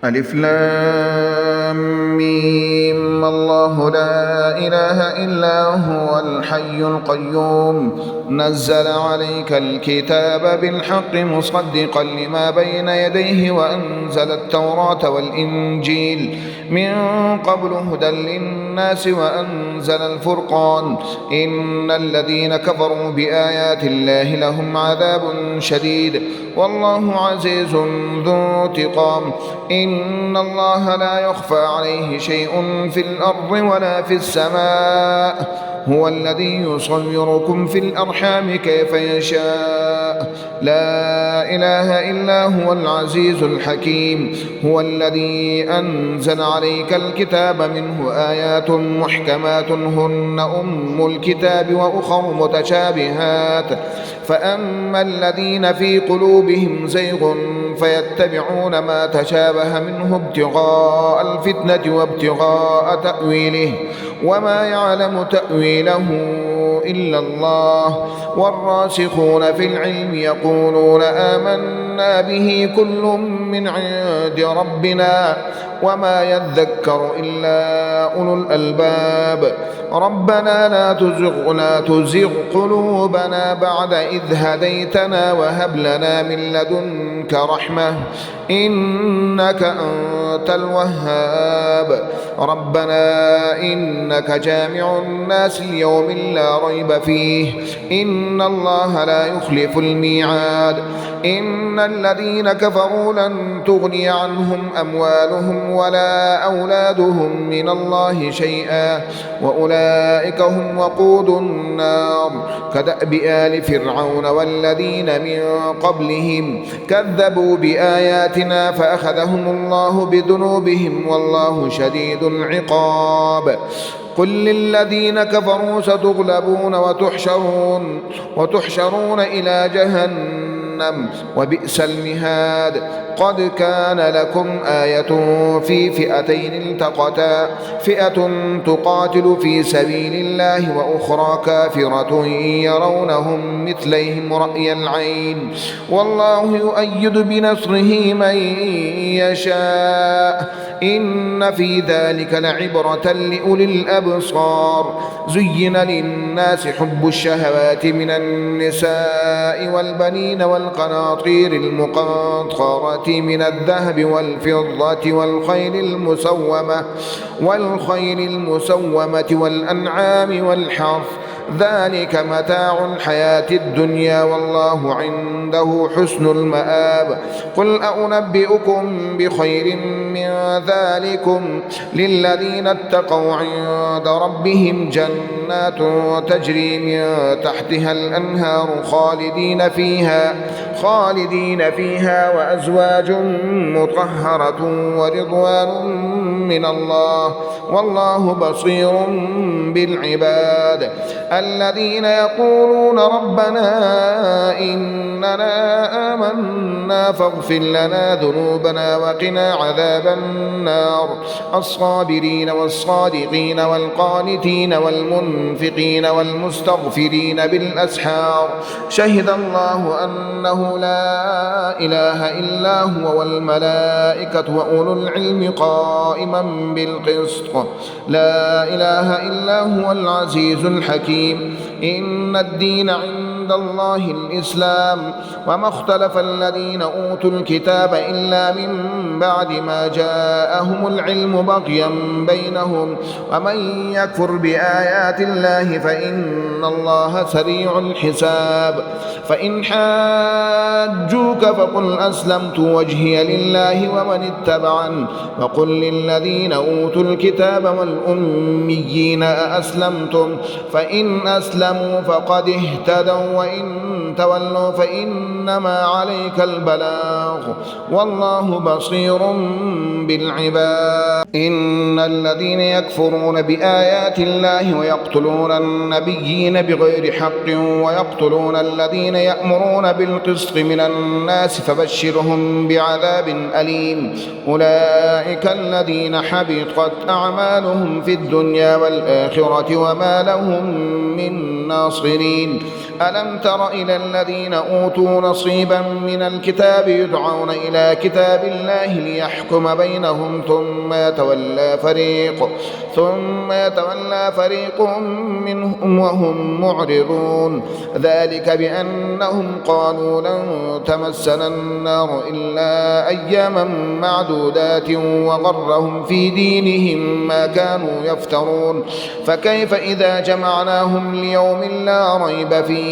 ألف لام ميم الله لا إله إلا هو الحي القيوم نزل عليك الكتاب بالحق مصدقا لما بين يديه وأنزل التوراة والإنجيل من قبل هدى للناس وأنزل الفرقان إن الذين كفروا بآيات الله لهم عذاب شديد والله عزيز ذو انتقام إن الله لا يخفى عليه شيء في الأرض ولا في السماء هو الذي يصوركم في الأرحام كيف يشاء لا إله إلا هو العزيز الحكيم هو الذي أنزل عليك الكتاب منه آيات محكمات هن أم الكتاب وأخر متشابهات فأما الذين في قلوبهم زيغ فيتبعون ما تشابه منه ابتغاء الفتنة وابتغاء تأويله وما يعلم تأويله إلا الله والراسخون في العلم يقولون آمنا به كل من عند ربنا وما يذكر إلا أولو الألباب ربنا لا تزغ قلوبنا بعد إذ هديتنا وهب لنا من لدنك رحمة إنك أنت الوهاب ربنا إنك جامع الناس ليوم لا ريب فيه إن الله لا يخلف الميعاد إن الذين كفروا لن تغني عنهم أموالهم ولا أولادهم من الله شيئا وأولئك هم وقود النار كدأب آل فرعون والذين من قبلهم كذبوا بآياتنا فأخذهم الله بذنوبهم والله شديد العقاب قل للذين كفروا ستغلبون وتحشرون إلى جهنم وبئس المهاد قد كان لكم آية في فئتين التقتا فئة تقاتل في سبيل الله وأخرى كافرة يرونهم مثليهم رأي العين والله يؤيد بنصره من يشاء إن في ذلك لعبرة لأولي الأبصار زين للناس حب الشهوات من النساء والبنين والقناطير المقنطرة من الذهب والفضة والخيل المسومة والأنعام والحرث ذلك متاع الحياة الدنيا والله عنده حسن المآب قل أنبئكم بخير من ذلكم للذين اتقوا عند ربهم جنات تجري من تحتها الأنهار خالدين فيها وأزواج مطهرة ورضوان من الله والله بصير بالعباد الذين يقولون ربنا إننا آمنا فاغفر لنا ذنوبنا وقنا عذاب النار الصابرين والصادقين والقانتين والمنفقين والمستغفرين بالأسحار شهد الله أنه لا إله إلا هو والملائكة وأولو العلم قائما بالقسط لا إله إلا هو العزيز الحكيم إن الدين عند الله الإسلام وما اختلف الذين أوتوا الكتاب إلا من بعد ما جاءهم العلم بغيا بينهم ومن يكفر بآيات الله فإن الله سريع الحساب فإن حاجوك فقل أسلمت وجهي لله ومن اتبعن وقل للذين أوتوا الكتاب والأميين أأسلمتم فإن أسلموا فقد اهتدوا وإن تولوا فإنما عليك البلاغ والله بصير بالعباد إن الذين يكفرون بآيات الله ويقتلون النبيين بغير حق ويقتلون الذين يأمرون بالقسط من الناس فبشرهم بعذاب أليم. أولئك الذين حبطت أعمالهم في الدنيا والآخرة وما لهم من ناصرين. ألم تر إلى الذين أوتوا نصيبا من الكتاب يدعون إلى كتاب الله ليحكم بينهم ثم يتولى فريق منهم وهم معرضون. ذلك بأنهم قالوا لن تمسنا النار إلا أياما معدودات وغرهم في دينهم ما كانوا يفترون. فكيف إذا جمعناهم ليوم لا ريب فيه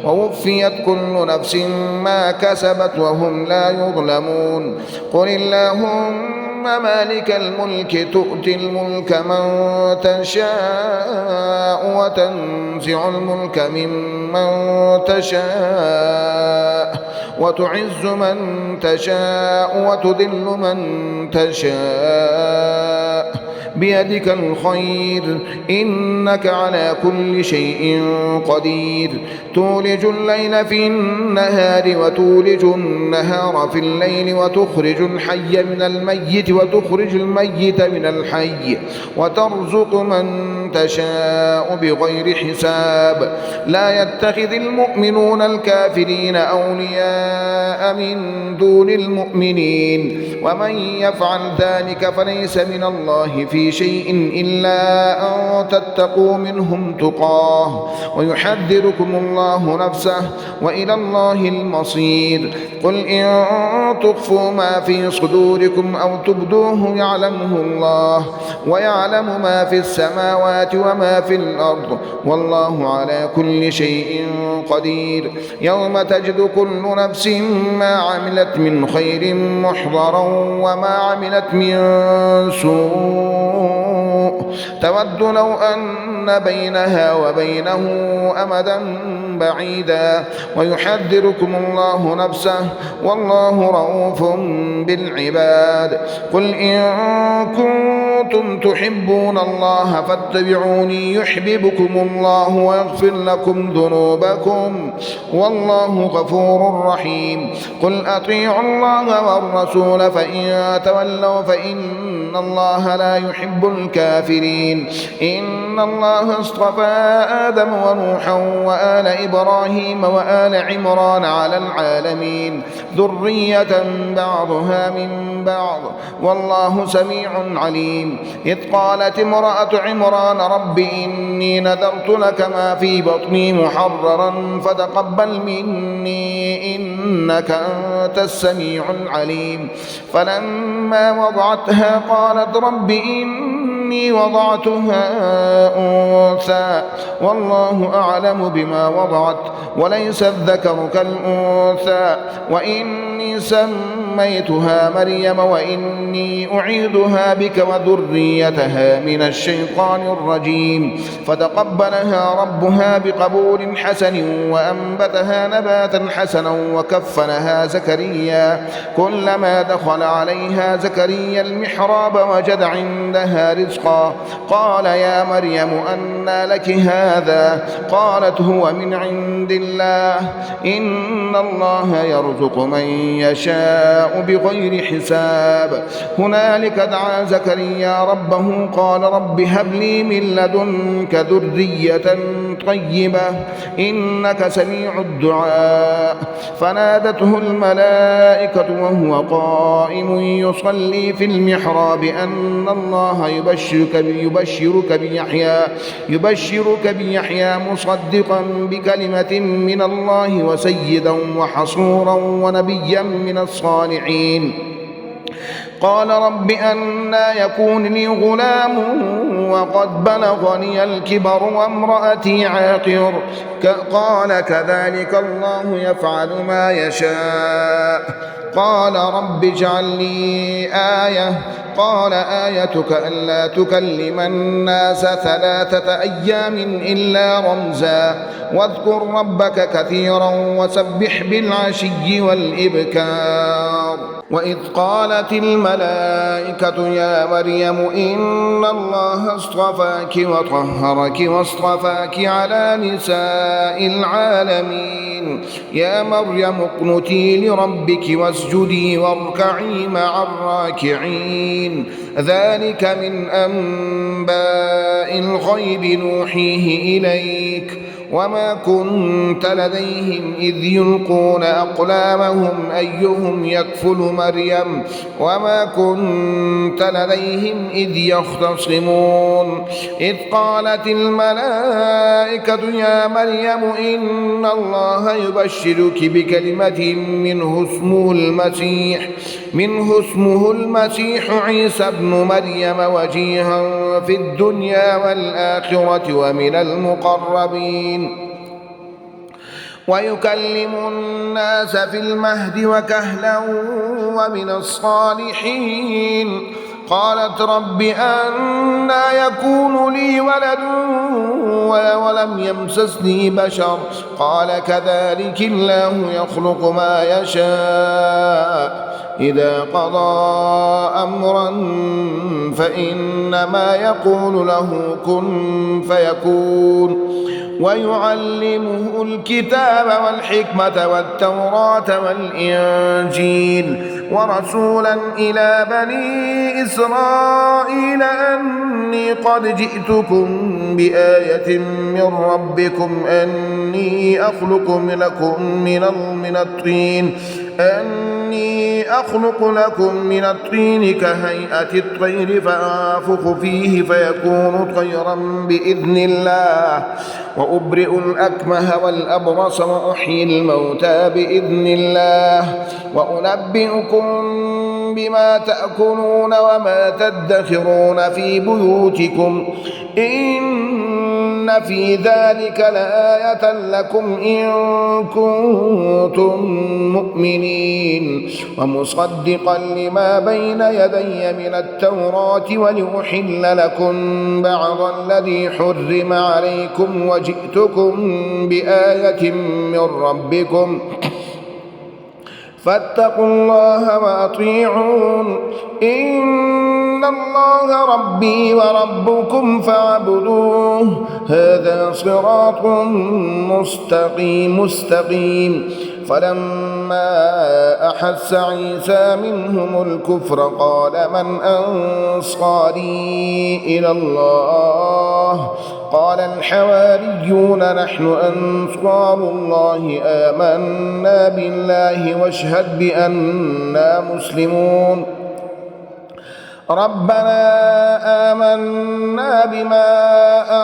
ووفيت كل نفس ما كسبت وهم لا يظلمون. قل اللهم مالك الملك تؤتي الملك من تشاء وتنزع الملك ممن تشاء وتعز من تشاء وتذل من تشاء بيدك الخير إنك على كل شيء قدير. تولج الليل في النهار وتولج النهار في الليل وتخرج الحي من الميت وتخرج الميت من الحي وترزق من تشاء بغير حساب. لا يتخذ المؤمنون الكافرين أولياء من دون المؤمنين ومن يفعل ذلك فليس من الله في شيء إلا أن تتقوا منهم تقاه ويحذركم الله نفسه وإلى الله المصير. قل إن تخفوا ما في صدوركم أو تبدوه يعلمه الله ويعلم ما في السماوات وما في الأرض والله على كل شيء قدير. يوم تجد كل نفس ما عملت من خير محضرا وما عملت من سوء تود لو أن بينها وبينه أمدا بعيدا ويحذركم الله نفسه والله رؤوف بالعباد. قل إن كنتم تحبون الله فاتبعوني يحببكم الله ويغفر لكم ذنوبكم والله غفور رحيم. قل أطيعوا الله والرسول فإن تولوا فإن الله لا يحب الكافرين. إن الله اصطفى آدم ونوحا وآل إبراهيم وآل عمران على العالمين ذرية بعضها من بعض والله سميع عليم. إذ قالت امرأة عمران رب إني نذرت لك ما في بطني محررا فتقبل مني إنك أنت السميع العليم. فلما وضعتها قالت رب إني وضعتها أنثى والله أعلم بما وضعت وليس الذكر كالأنثى وإني سميتها مريم وإني أعيذها بك وذريتها من الشيطان الرجيم. فتقبلها ربها بقبول حسن وأنبتها نباتا حسنا وكفلها زكريا. كلما دخل عليها زكريا المحراب وجد عندها رزقا قال يا مريم أنى لك هذا؟ قالت هو من عند الله إن الله يرزق من يشاء بغير حساب. هنالك دعا زكريا ربه قال رب هب لي من لدنك ذرية طيبة إنك سميع الدعاء. فنادته الملائكة وهو قائم يصلي في المحراب أن الله يبشرك بيحيى مصدقا بكلمة من الله وسيدا وحصورا ونبيا من الصالحين. قال رب أنى يكون لي غلام وقد بلغني الكبر وامرأتي عاقر؟ قال كذلك الله يفعل ما يشاء. قال رب اجعل لي آية. قال آيتك ألا تكلم الناس 3 أيام إلا رمزا واذكر ربك كثيرا وسبح بالعشي والإبكار. وإذ قالت الملائكة يا مريم إن الله اصطفاك وطهرك واصطفاك على نساء العالمين يا مريم اقنتي لربك واسجدي واركعي مع الراكعين ذلك من أنباء الغيب نوحيه إليك وما كنت لديهم إذ يلقون أقلامهم أيهم يكفل مريم وما كنت لديهم إذ يختصمون إذ قالت الملائكة يا مريم إن الله يبشرك بكلمة منه اسمه المسيح عيسى ابن مريم وجيها في الدنيا والآخرة ومن المقربين ويكلم الناس في المهد وكهلا ومن الصالحين قالت رب أنى يكون لي ولد ولم يمسسني بشر قال كذلك الله يخلق ما يشاء إذا قضى أمرا فإنما يقول له كن فيكون ويعلمه الكتاب والحكمة والتوراة والإنجيل ورسولا إلى بني إسرائيل أني قد جئتكم بآية من ربكم أني أخلق لكم من الطين كهيئة الطير فأنفخ فيه فيكون طيرا بإذن الله وأبرئ الأكمه والأبرص وأحيي الموتى بإذن الله وأنبئكم بما تأكلون وما تدخرون في بيوتكم إن في ذلك لآية لكم إن كنتم مؤمنين ومصدقا لما بين يدي من التوراة ولأحل لكم بعض الذي حرم عليكم وجئتكم بآية من ربكم فاتقوا الله وأطيعون إن الله ربي وربكم فاعبدوه هذا صراط مستقيم فلما أحس عيسى منهم الكفر قال من أنصاري إلى الله قال الحواريون نحن أنصار الله آمنا بالله واشهد بأننا مسلمون ربنا آمنا بما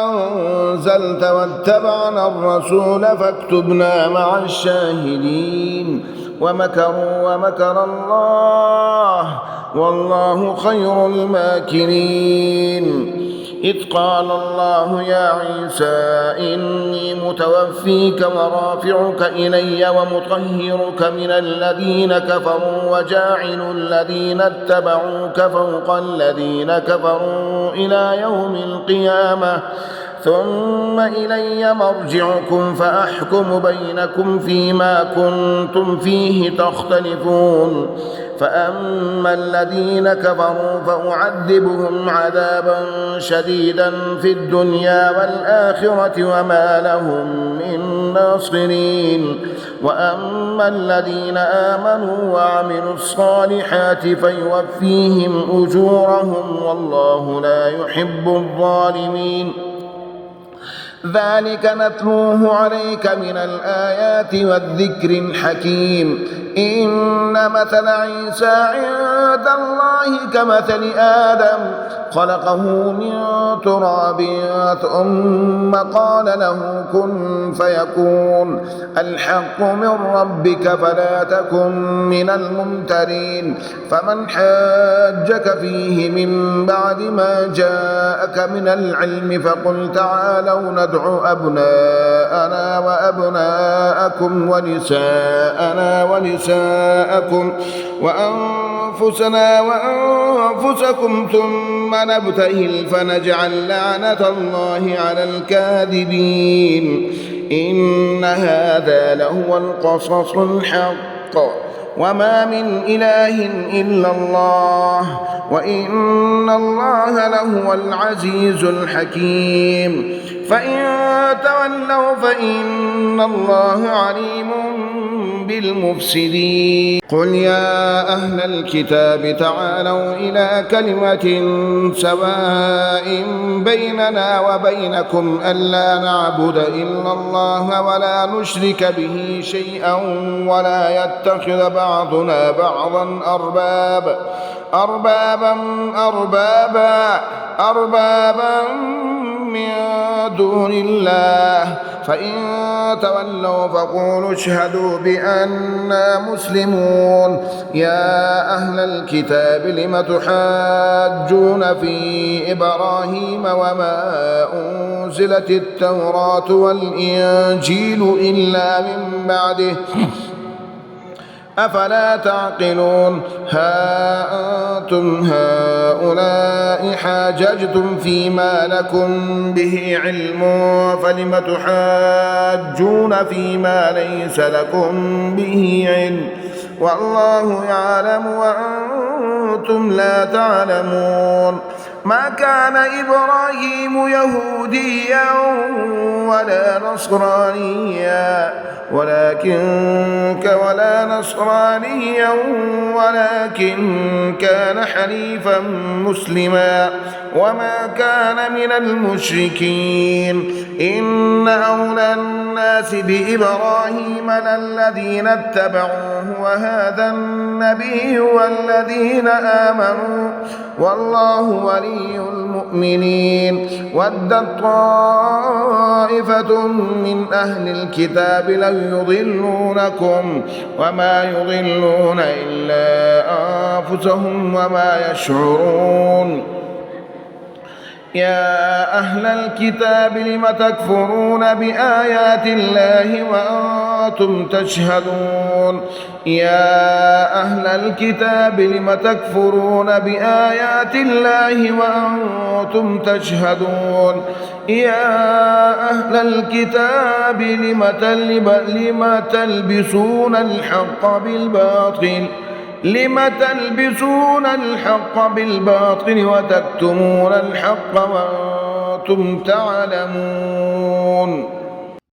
أنزلت واتبعنا الرسول فاكتبنا مع الشاهدين ومكروا ومكر الله والله خير الماكرين إذ قال الله يا عيسى إني متوفيك ورافعك إلي ومطهرك من الذين كفروا وجاعل الذين اتبعوك فوق الذين كفروا إلى يوم القيامة ثم إلي مرجعكم فأحكم بينكم فيما كنتم فيه تختلفون فأما الذين كفروا فأعذبهم عذابا شديدا في الدنيا والآخرة وما لهم من ناصرين وأما الذين آمنوا وعملوا الصالحات فيوفيهم أجورهم والله لا يحب الظالمين ذلك نتلوه عليك من الآيات والذكر الحكيم إن مثل عيسى عند الله كمثل آدم خلقه من تراب ثم قال له كن فيكون الحق من ربك فلا تكن من الممترين فمن حاجك فيه من بعد ما جاءك من العلم فقل تعالوا ندعو أبناءنا وأبناءكم ونساءنا ونساءكم وأنفسنا وأنفسكم ثم نبتهل فنجعل لعنة الله على الكاذبين إن هذا لهو القصص الحق وما من إله إلا الله وإن الله لهو العزيز الحكيم فإن تولوا فإن الله عليم بالمفسدين قل يا أهل الكتاب تعالوا إلى كلمة سواء بيننا وبينكم ألا نعبد إلا الله ولا نشرك به شيئا ولا يتخذ بعضنا بعضا أربابا من دون الله فإن تولوا فقولوا اشهدوا بأننا مسلمون يا أهل الكتاب لم تحاجون في إبراهيم وما أنزلت التوراة والإنجيل إلا من بعده أفلا تعقلون ها أنتم هؤلاء حاججتم فيما لكم به علم فلم تحاجون فيما ليس لكم به علم والله يعلم وأنتم لا تعلمون ما كان إبراهيم يهوديا ولا نصرانيا ولكن كان حنيفا مسلما وما كان من المشركين إن أولى الناس بإبراهيم للذين اتبعوه وهذا النبي والذين آمنوا والله ولي المؤمنين ودت طائفة من أهل الكتاب لن يضلونكم وما يضلون إلا أنفسهم وما يشعرون يا أهل الكتاب لم تكفرون بآيات الله وأنتم تشهدون يا أهل الكتاب لم تكفرون بآيات الله وأنتم تشهدون يا أهل الكتاب لم تلبسون الحق بالباطل وتكتمون الحق وأنتم تعلمون